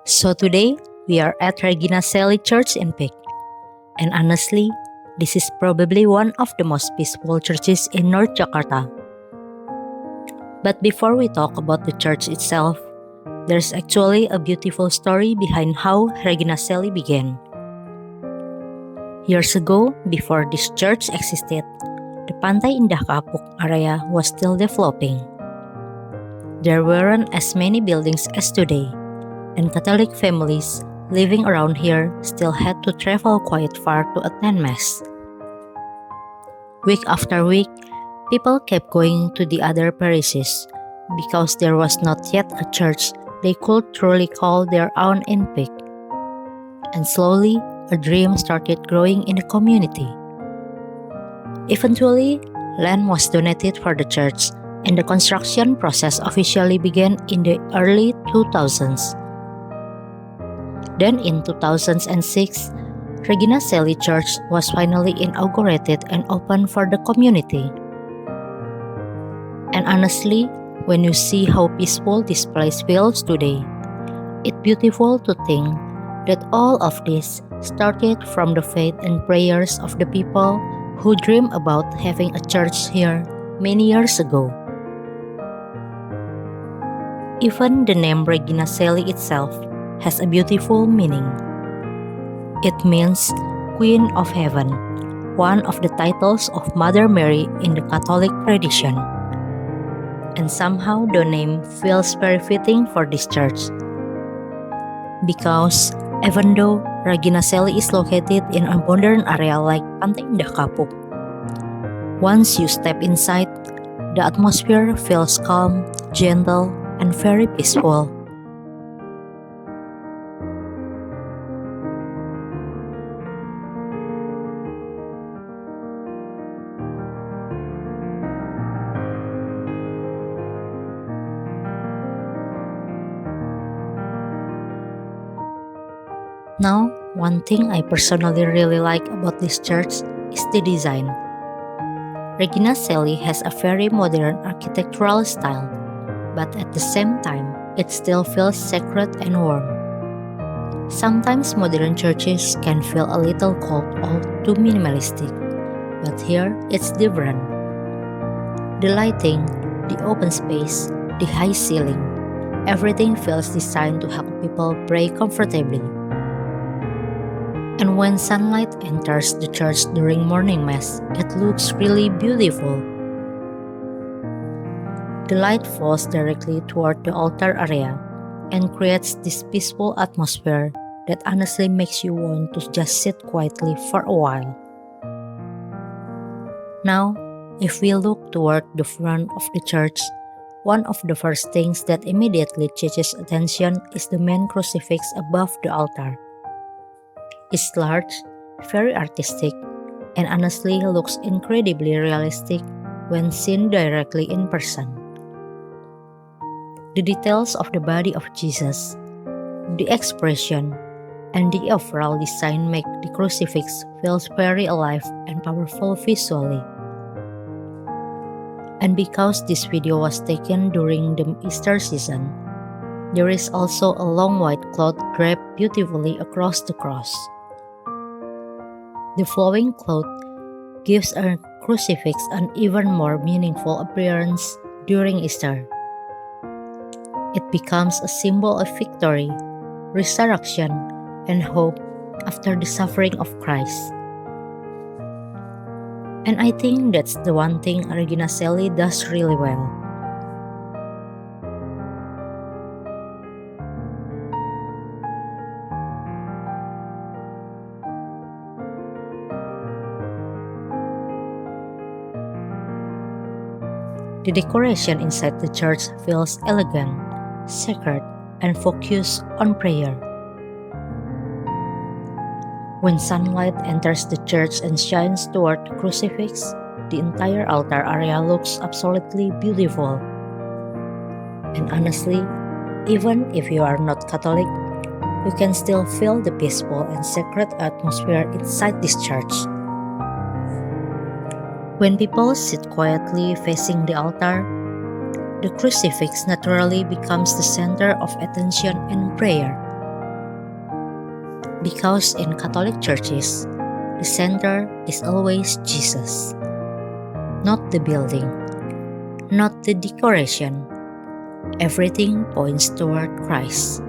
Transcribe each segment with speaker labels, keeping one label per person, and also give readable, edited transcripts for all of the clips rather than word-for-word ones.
Speaker 1: So today, we are at Regina Caeli Church in PIK. And honestly, this is probably one of the most peaceful churches in North Jakarta. But before we talk about the church itself, there's actually a beautiful story behind how Regina Caeli began. Years ago, before this church existed, the Pantai Indah Kapuk area was still developing. There weren't as many buildings as today, and Catholic families living around here still had to travel quite far to attend Mass. Week after week, people kept going to the other parishes because there was not yet a church they could truly call their own in PIK. And slowly, a dream started growing in the community. Eventually, land was donated for the church, and the construction process officially began in the early 2000s. Then in 2006, Regina Caeli Church was finally inaugurated and opened for the community. And honestly, when you see how peaceful this place feels today, it's beautiful to think that all of this started from the faith and prayers of the people who dreamed about having a church here many years ago. Even the name Regina Caeli itself has a beautiful meaning. It means Queen of Heaven, one of the titles of Mother Mary in the Catholic tradition. And somehow the name feels very fitting for this church. Because even though Regina Caeli is located in a modern area like Pantai Indah Kapuk, once you step inside, the atmosphere feels calm, gentle, and very peaceful. Now, one thing I personally really like about this church is the design. Regina Caeli has a very modern architectural style, but at the same time, it still feels sacred and warm. Sometimes modern churches can feel a little cold or too minimalistic, but here it's different. The lighting, the open space, the high ceiling, everything feels designed to help people pray comfortably. And when sunlight enters the church during morning mass, it looks really beautiful. The light falls directly toward the altar area and creates this peaceful atmosphere that honestly makes you want to just sit quietly for a while. Now, if we look toward the front of the church, one of the first things that immediately catches attention is the main crucifix above the altar. It's large, very artistic, and honestly looks incredibly realistic when seen directly in person. The details of the body of Jesus, the expression, and the overall design make the crucifix feel very alive and powerful visually. And because this video was taken during the Easter season, there is also a long white cloth draped beautifully across the cross. The flowing cloth gives a crucifix an even more meaningful appearance during Easter. It becomes a symbol of victory, resurrection, and hope after the suffering of Christ. And I think that's the one thing Regina Caeli does really well. The decoration inside the church feels elegant, sacred, and focused on prayer. When sunlight enters the church and shines toward the crucifix, the entire altar area looks absolutely beautiful. And honestly, even if you are not Catholic, you can still feel the peaceful and sacred atmosphere inside this church. When people sit quietly facing the altar, the crucifix naturally becomes the center of attention and prayer. Because in Catholic churches, the center is always Jesus, not the building, not the decoration. Everything points toward Christ.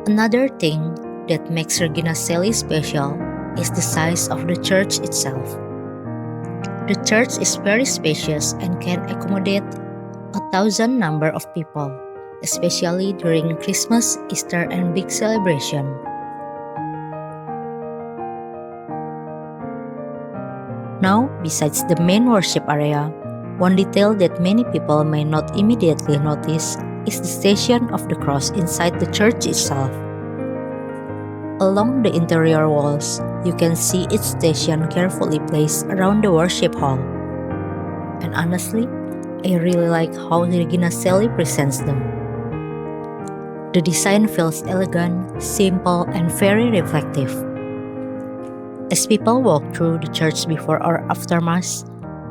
Speaker 1: Another thing that makes Regina Caeli special is the size of the church itself. The church is very spacious and can accommodate 1,000 number of people, especially during Christmas, Easter, and big celebration. Now, besides the main worship area, one detail that many people may not immediately notice is the Station of the Cross inside the church itself. Along the interior walls, you can see its station carefully placed around the worship hall. And honestly, I really like how Regina Caeli presents them. The design feels elegant, simple, and very reflective. As people walk through the church before or after Mass,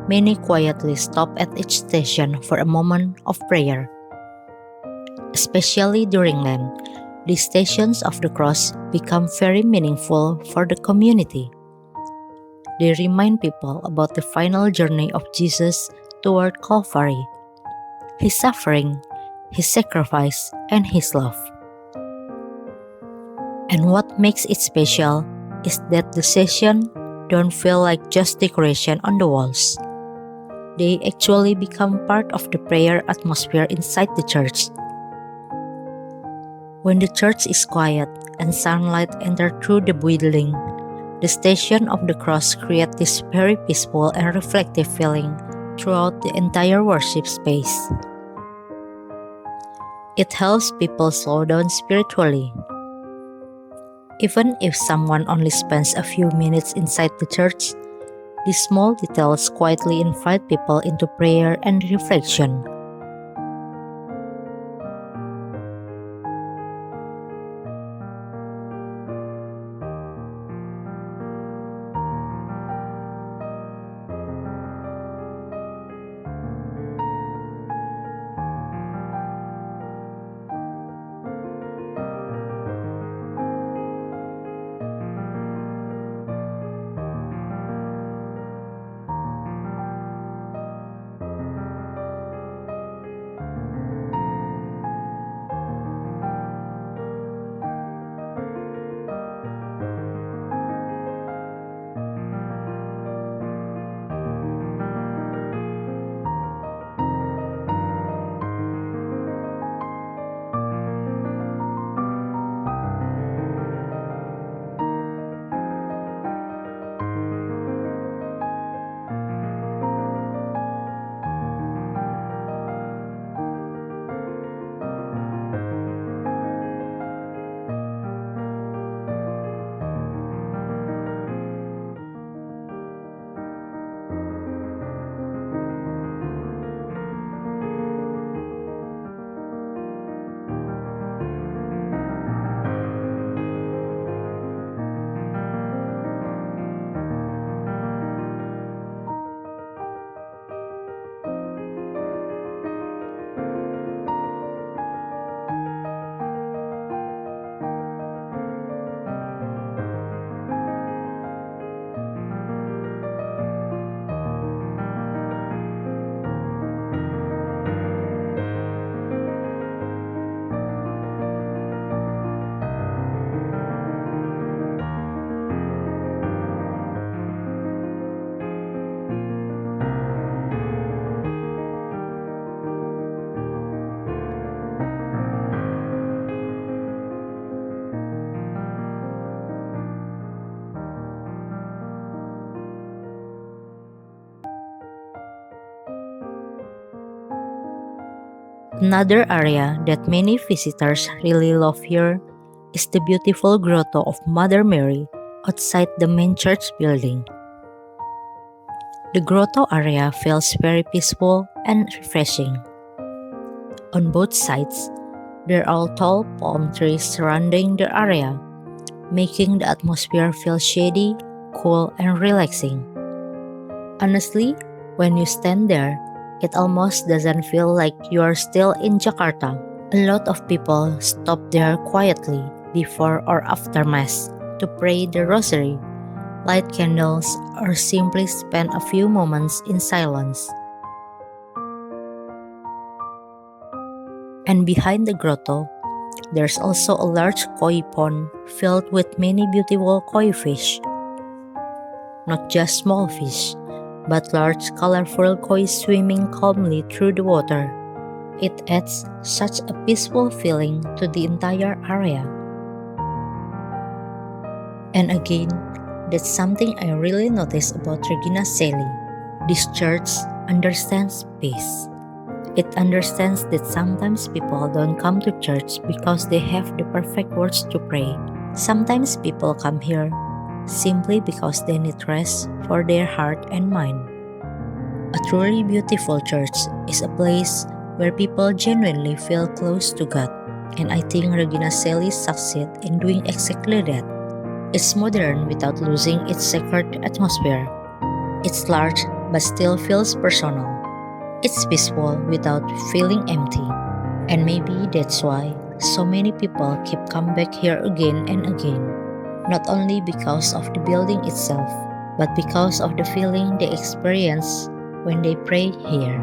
Speaker 1: many quietly stop at each station for a moment of prayer. Especially during Lent, the Stations of the Cross become very meaningful for the community. They remind people about the final journey of Jesus toward Calvary, His suffering, His sacrifice, and His love. And what makes it special is that the session don't feel like just decoration on the walls. They actually become part of the prayer atmosphere inside the church. When the church is quiet and sunlight enters through the building, the Station of the Cross creates this very peaceful and reflective feeling throughout the entire worship space. It helps people slow down spiritually. Even if someone only spends a few minutes inside the church, these small details quietly invite people into prayer and reflection. Another area that many visitors really love here is the beautiful Grotto of Mother Mary outside the main church building. The grotto area feels very peaceful and refreshing. On both sides, there are tall palm trees surrounding the area, making the atmosphere feel shady, cool, and relaxing. Honestly, when you stand there, it almost doesn't feel like you are still in Jakarta. A lot of people stop there quietly, before or after Mass, to pray the Rosary, light candles, or simply spend a few moments in silence. And behind the grotto, there's also a large koi pond filled with many beautiful koi fish. Not just small fish, but large colorful koi swimming calmly through the water. It adds such a peaceful feeling to the entire area. And again, that's something I really noticed about Regina Caeli. This church understands peace. It understands that sometimes people don't come to church because they have the perfect words to pray. Sometimes people come here simply because they need rest for their heart and mind. A truly beautiful church is a place where people genuinely feel close to God, and I think Regina Caeli succeeds in doing exactly that. It's modern without losing its sacred atmosphere. It's large but still feels personal. It's peaceful without feeling empty. And maybe that's why so many people keep coming back here again and again. Not only because of the building itself, but because of the feeling they experience when they pray here.